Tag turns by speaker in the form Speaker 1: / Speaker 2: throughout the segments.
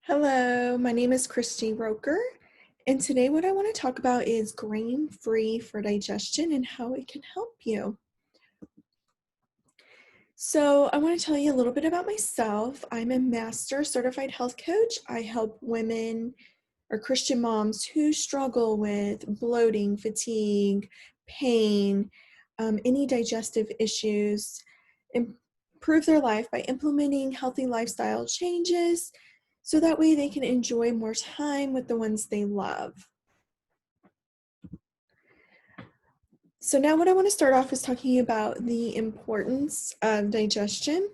Speaker 1: Hello, my name is Christy Roker, and today what I want to talk about is grain-free for digestion and how it can help you. So I want to tell you a little bit about myself. I'm a master certified health coach. I help women or Christian moms who struggle with bloating, fatigue, pain, any digestive issues, improve their life by implementing healthy lifestyle changes so that way they can enjoy more time with the ones they love. So now what I want to start off is talking about the importance of digestion.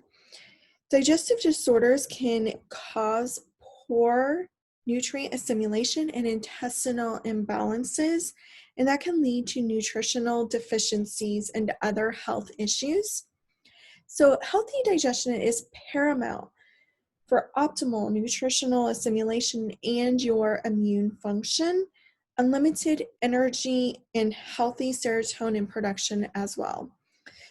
Speaker 1: Digestive disorders can cause poor nutrient assimilation and intestinal imbalances, and that can lead to nutritional deficiencies and other health issues. So healthy digestion is paramount for optimal nutritional assimilation and your immune function, unlimited energy, and healthy serotonin production as well.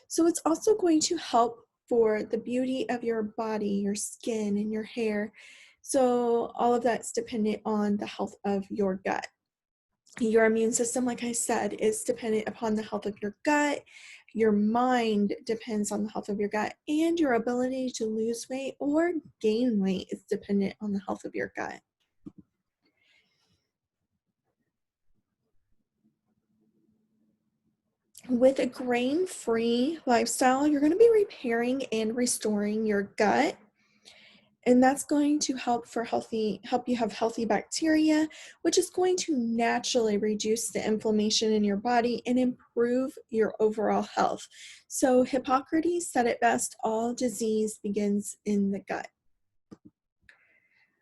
Speaker 1: So it's also going to help for the beauty of your body, your skin, and your hair. So all of that's dependent on the health of your gut. Your immune system, like I said, is dependent upon the health of your gut. Your mind depends on the health of your gut, and your ability to lose weight or gain weight is dependent on the health of your gut. With a grain-free lifestyle, you're going to be repairing and restoring your gut, and that's going to help you have healthy bacteria, which is going to naturally reduce the inflammation in your body and improve your overall health. So Hippocrates said it best, all disease begins in the gut.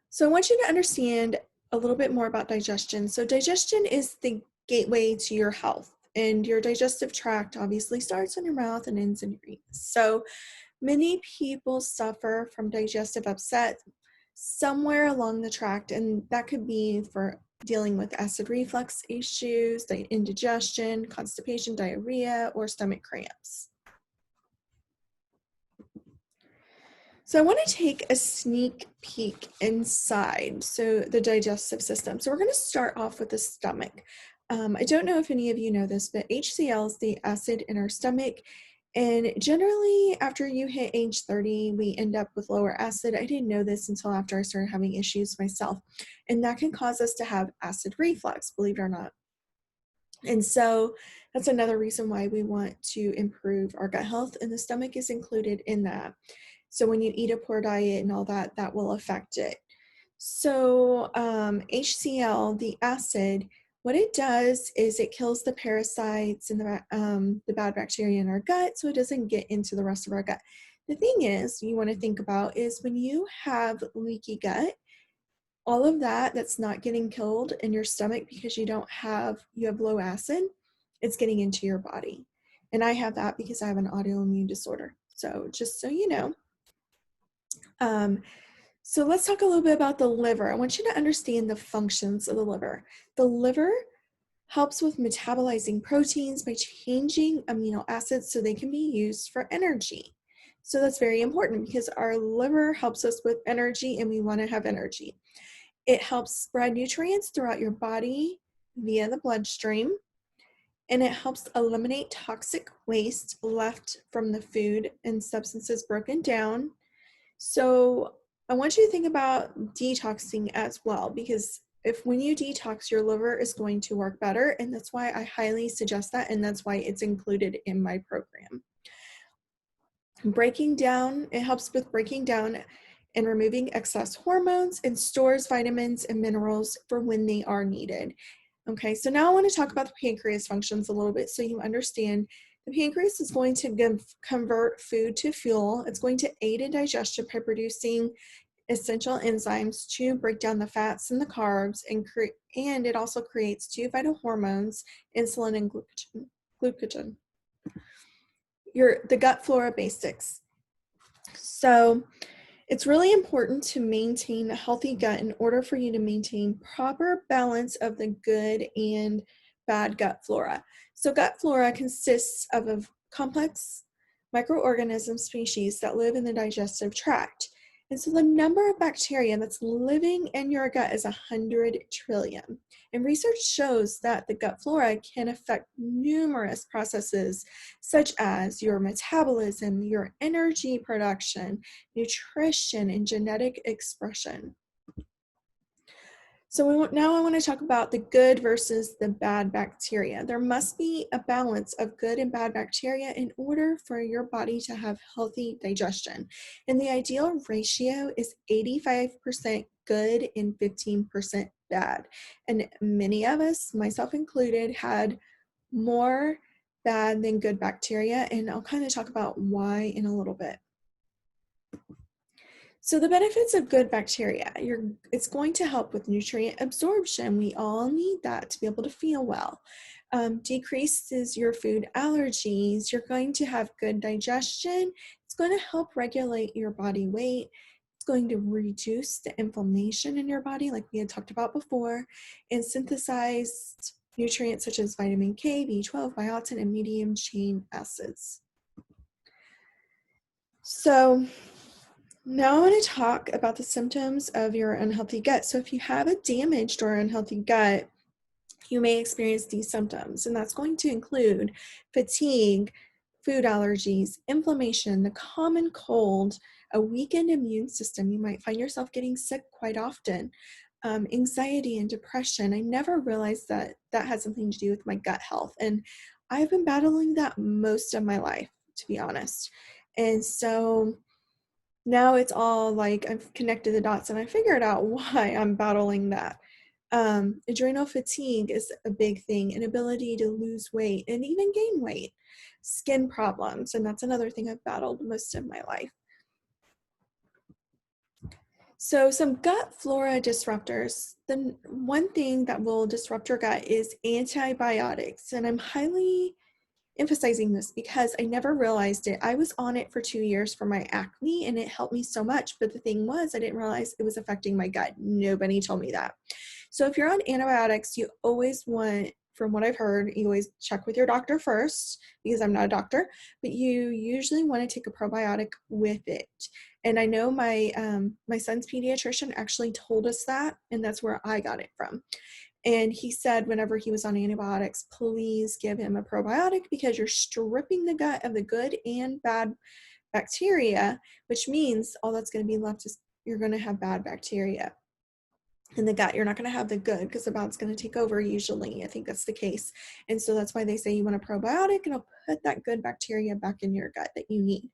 Speaker 1: So I want you to understand a little bit more about digestion. So digestion is the gateway to your health, and your digestive tract obviously starts in your mouth and ends in your anus. So many people suffer from digestive upset somewhere along the tract, and that could be for dealing with acid reflux issues, indigestion, constipation, diarrhea, or stomach cramps. So I want to take a sneak peek inside, so the digestive system. So we're going to start off with the stomach. I don't know if any of you know this, but HCl is the acid in our stomach. And generally, after you hit age 30, we end up with lower acid. I didn't know this until after I started having issues myself. And that can cause us to have acid reflux, believe it or not. And so that's another reason why we want to improve our gut health, and the stomach is included in that. So when you eat a poor diet and all that, that will affect it. So HCl, the acid, what it does is it kills the parasites and the bad bacteria in our gut, so it doesn't get into the rest of our gut. The thing is, you want to think about is when you have leaky gut, all of that's not getting killed in your stomach because you have low acid, it's getting into your body. And I have that because I have an autoimmune disorder. So just so you know. So let's talk a little bit about the liver. I want you to understand the functions of the liver. The liver helps with metabolizing proteins by changing amino acids so they can be used for energy. So that's very important because our liver helps us with energy, and we want to have energy. It helps spread nutrients throughout your body via the bloodstream, and it helps eliminate toxic waste left from the food and substances broken down. So I want you to think about detoxing as well, because when you detox, your liver is going to work better, and that's why I highly suggest that, and that's why it's included in my program. It helps with breaking down and removing excess hormones, and stores vitamins and minerals for when they are needed. Okay, so now I want to talk about the pancreas functions a little bit so you understand. The pancreas is going to convert food to fuel. It's going to aid in digestion by producing essential enzymes to break down the fats and the carbs, and it also creates two vital hormones, insulin and glucagon. The gut Flora Basics. So it's really important to maintain a healthy gut in order for you to maintain proper balance of the good and bad gut flora. So gut flora consists of a complex microorganism species that live in the digestive tract. And so the number of bacteria that's living in your gut is 100 trillion. And research shows that the gut flora can affect numerous processes, such as your metabolism, your energy production, nutrition, and genetic expression. So now I want to talk about the good versus the bad bacteria. There must be a balance of good and bad bacteria in order for your body to have healthy digestion. And the ideal ratio is 85% good and 15% bad. And many of us, myself included, had more bad than good bacteria. And I'll kind of talk about why in a little bit. So the benefits of good bacteria, it's going to help with nutrient absorption. We all need that to be able to feel well. Decreases your food allergies. You're going to have good digestion. It's going to help regulate your body weight. It's going to reduce the inflammation in your body, like we had talked about before, and synthesize nutrients such as vitamin K, B12, biotin, and medium chain acids. So now I want to talk about the symptoms of your unhealthy gut. So if you have a damaged or unhealthy gut, you may experience these symptoms, and that's going to include fatigue, food allergies, inflammation, the common cold, a weakened immune system. You might find yourself getting sick quite often, anxiety and depression. I never realized that that had something to do with my gut health, and I've been battling that most of my life, to be honest. And so now it's all like I've connected the dots and I figured out why I'm battling that. Adrenal fatigue is a big thing, inability to lose weight and even gain weight, skin problems, and that's another thing I've battled most of my life. So some gut flora disruptors. The one thing that will disrupt your gut is antibiotics, and I'm highly emphasizing this because I never realized it. I was on it for 2 years for my acne and it helped me so much. But the thing was, I didn't realize it was affecting my gut. Nobody told me that. So if you're on antibiotics, you always want, from what I've heard, you always check with your doctor first because I'm not a doctor, but you usually want to take a probiotic with it. And I know my son's pediatrician actually told us that, and that's where I got it from. And he said whenever he was on antibiotics, please give him a probiotic because you're stripping the gut of the good and bad bacteria, which means all that's going to be left is you're going to have bad bacteria in the gut. You're not going to have the good because the bad's going to take over usually. I think that's the case. And so that's why they say you want a probiotic, and it'll put that good bacteria back in your gut that you need.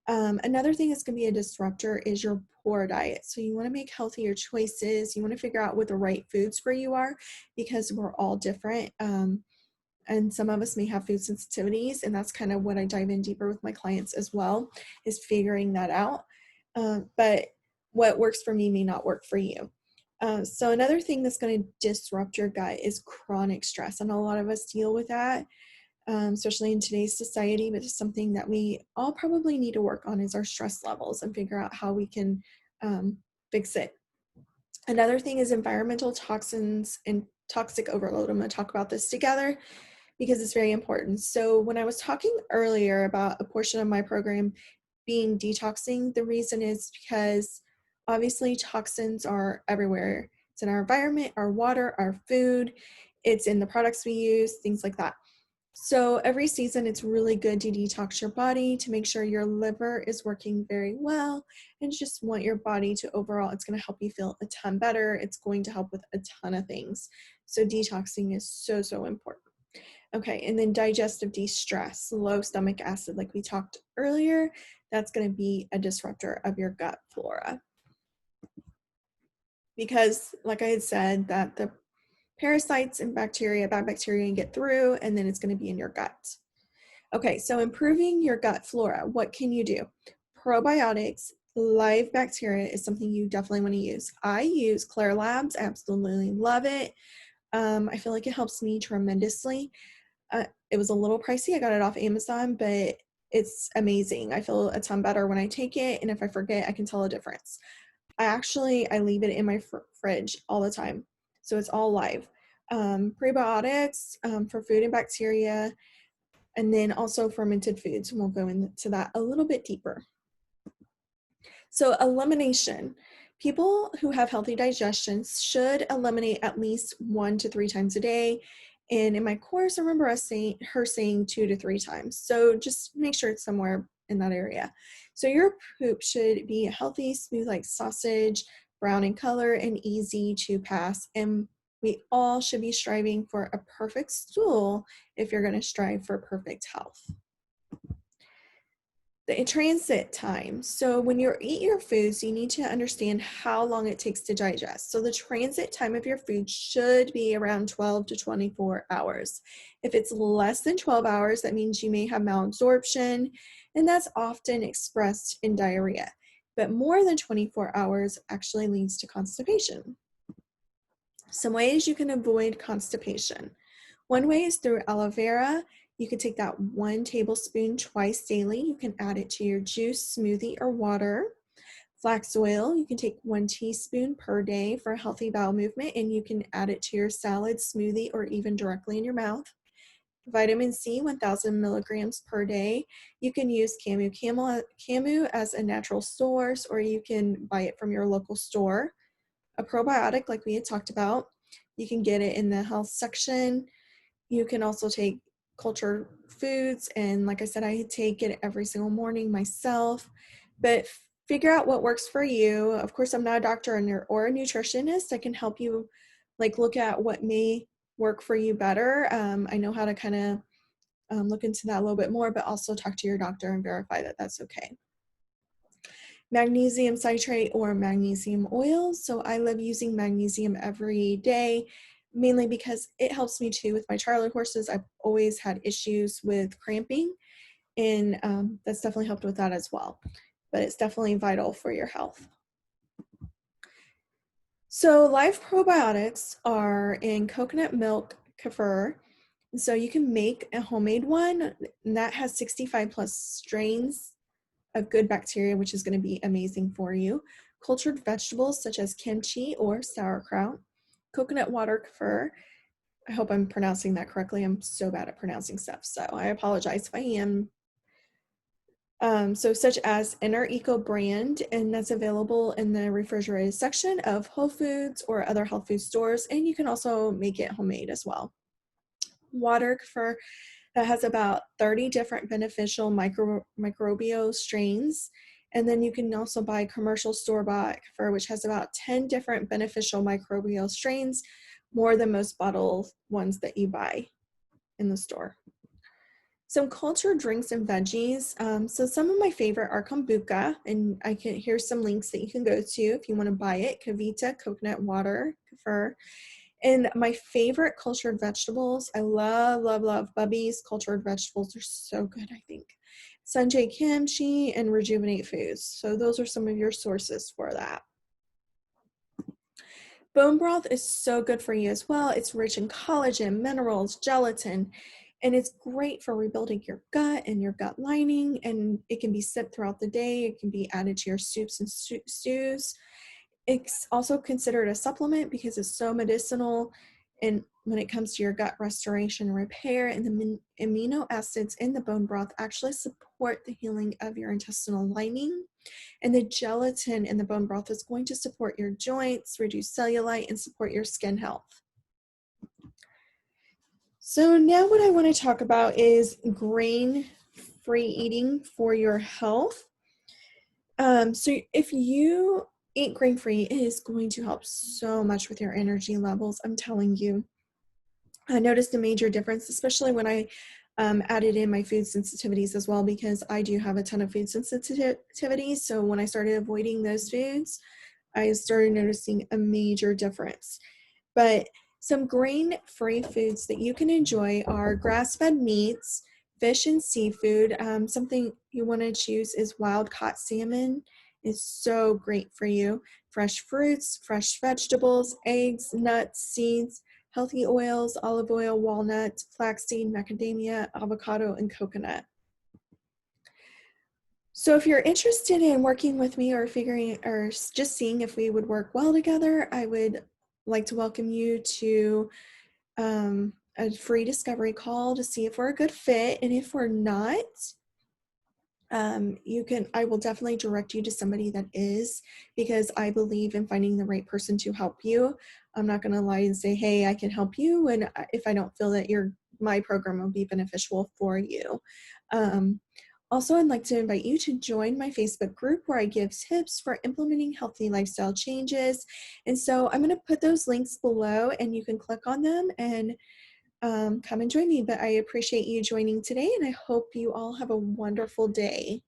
Speaker 1: Another thing that's going to be a disruptor is your poor diet. So you want to make healthier choices. You want to figure out what the right foods for you are because we're all different. And some of us may have food sensitivities, and that's kind of what I dive in deeper with my clients as well, is figuring that out. But what works for me may not work for you. So another thing that's going to disrupt your gut is chronic stress. I know a lot of us deal with that. Especially in today's society, but it's something that we all probably need to work on is our stress levels and figure out how we can fix it. Another thing is environmental toxins and toxic overload. I'm going to talk about this together because it's very important. So when I was talking earlier about a portion of my program being detoxing, the reason is because obviously toxins are everywhere. It's in our environment, our water, our food, it's in the products we use, things like that. So every season, it's really good to detox your body to make sure your liver is working very well, and just want your body to overall, it's going to help you feel a ton better. It's going to help with a ton of things. So detoxing is so, so important. Okay, and then digestive distress, low stomach acid, like we talked earlier, that's going to be a disruptor of your gut flora. Because like I had said, that the parasites and bacteria, bad bacteria can get through, and then it's going to be in your gut. Okay, so improving your gut flora, what can you do? Probiotics, live bacteria is something you definitely want to use. I use Claire Labs, absolutely love it. I feel like it helps me tremendously. It was a little pricey. I got it off Amazon, but it's amazing. I feel a ton better when I take it, and if I forget, I can tell a difference. I leave it in my fridge all the time, so it's all live. Prebiotics for food and bacteria, and then also fermented foods, and we'll go into that a little bit deeper. So elimination. People who have healthy digestion should eliminate at least 1 to 3 times a day. And in my course, I remember her saying 2 to 3 times. So just make sure it's somewhere in that area. So your poop should be healthy, smooth like sausage, brown in color, and easy to pass. And we all should be striving for a perfect stool if you're going to strive for perfect health. The transit time. So when you eat your foods, you need to understand how long it takes to digest. So the transit time of your food should be around 12 to 24 hours. If it's less than 12 hours, that means you may have malabsorption, and that's often expressed in diarrhea. But more than 24 hours actually leads to constipation. Some ways you can avoid constipation. One way is through aloe vera. You can take that 1 tablespoon twice daily. You can add it to your juice, smoothie, or water. Flax oil, you can take 1 teaspoon per day for a healthy bowel movement, and you can add it to your salad, smoothie, or even directly in your mouth. Vitamin C, 1,000 milligrams per day. You can use Camu as a natural source, or you can buy it from your local store. A probiotic, like we had talked about, you can get it in the health section. You can also take cultured foods, and like I said, I take it every single morning myself, but figure out what works for you. Of course, I'm not a doctor or a nutritionist. I can help you look at what may work for you better. I know how to kind of look into that a little bit more, but also talk to your doctor and verify that that's okay. Magnesium citrate or magnesium oil. So I love using magnesium every day, mainly because it helps me too with my Charlie horses. I've always had issues with cramping, and that's definitely helped with that as well. But it's definitely vital for your health. So live probiotics are in coconut milk kefir. So you can make a homemade one, and that has 65 plus strains of good bacteria, which is going to be amazing for you. Cultured vegetables such as kimchi or sauerkraut. Coconut water kefir. I hope I'm pronouncing that correctly. I'm so bad at pronouncing stuff, so I apologize if I am. So such as Inner Eco brand, and that's available in the refrigerated section of Whole Foods or other health food stores, and you can also make it homemade as well. Water kefir, that has about 30 different beneficial microbial strains. And then you can also buy commercial store-bought kefir, which has about 10 different beneficial microbial strains, more than most bottle ones that you buy in the store. Some cultured drinks and veggies. So some of my favorite are kombucha, and here's some links that you can go to if you want to buy it. Kavita, coconut water, kefir. And my favorite cultured vegetables, I love, love, love Bubby's cultured vegetables. They're so good, I think. Sanjay Kimchi and Rejuvenate Foods. So those are some of your sources for that. Bone broth is so good for you as well. It's rich in collagen, minerals, gelatin, and it's great for rebuilding your gut and your gut lining, and it can be sipped throughout the day. It can be added to your soups and stews. It's also considered a supplement because it's so medicinal, and when it comes to your gut restoration and repair, and the amino acids in the bone broth actually support the healing of your intestinal lining, and the gelatin in the bone broth is going to support your joints, reduce cellulite, and support your skin health. So now what I want to talk about is grain-free eating for your health. So if you eat grain-free, it is going to help so much with your energy levels. I'm telling you. I noticed a major difference, especially when I added in my food sensitivities as well, because I do have a ton of food sensitivities. So when I started avoiding those foods, I started noticing a major difference. But some grain-free foods that you can enjoy are grass-fed meats, fish and seafood. Something you want to choose is wild-caught salmon. It's so great for you. Fresh fruits, fresh vegetables, eggs, nuts, seeds, healthy oils, olive oil, walnuts, flaxseed, macadamia, avocado, and coconut. So if you're interested in working with me or just seeing if we would work well together, I would like to welcome you to a free discovery call to see if we're a good fit. And if we're not, I will definitely direct you to somebody that is, because I believe in finding the right person to help you. I'm not going to lie and say, hey, I can help you, and if I don't feel that my program will be beneficial for you. Also, I'd like to invite you to join my Facebook group where I give tips for implementing healthy lifestyle changes. And so I'm going to put those links below and you can click on them and come and join me. But I appreciate you joining today, and I hope you all have a wonderful day.